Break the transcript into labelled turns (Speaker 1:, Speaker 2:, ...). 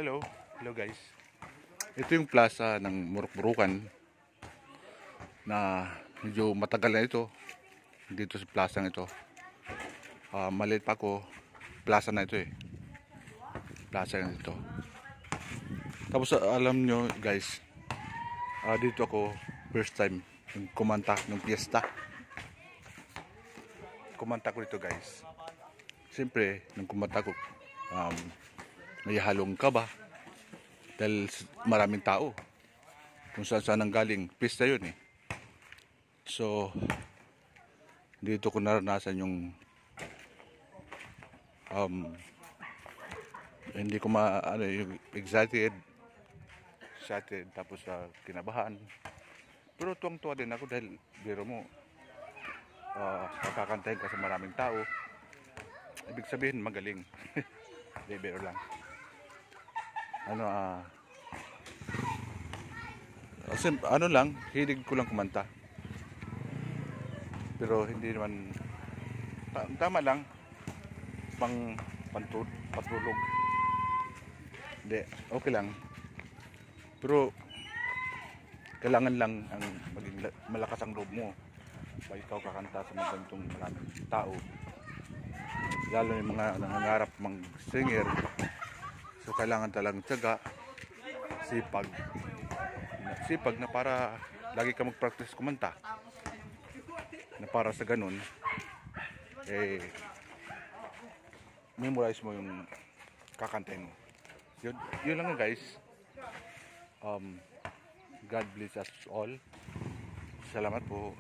Speaker 1: Hello, hello guys. Ito yung plaza ng Muruk-Murukan na medyo matagal na ito dito sa plaza ito. Maliit pa ako, plaza na ito eh. Plaza na ito. Tapos alam nyo guys, dito ako first time yung kumanta ng piyesta. Kumanta ko dito guys. Siyempre, nung kumanta ko, may halong kaba dahil maraming tao kung saan ang galing pista yun eh. So dito ko naranasan yung hindi ko yung excited tapos kinabahan, pero tuwang-tuwa din ako dahil biro mo kakantahin ka sa maraming tao, ibig sabihin magaling. Biro lang. Ano lang, hilig ko lang kumanta. Pero hindi naman tama lang patulog. Hindi, okay lang. Pero kailangan lang ang maging malakas ang loob mo pag ikaw kakanta sa mga ganitong maraming tao. Lalo yung mga nangangarap mag-singer. So kailangan talagang tiyaga, sipag na para lagi ka mag-practice kumanta. Na para sa ganun, memorize mo yung kakantahin mo. Yun lang guys. God bless us all. Salamat po.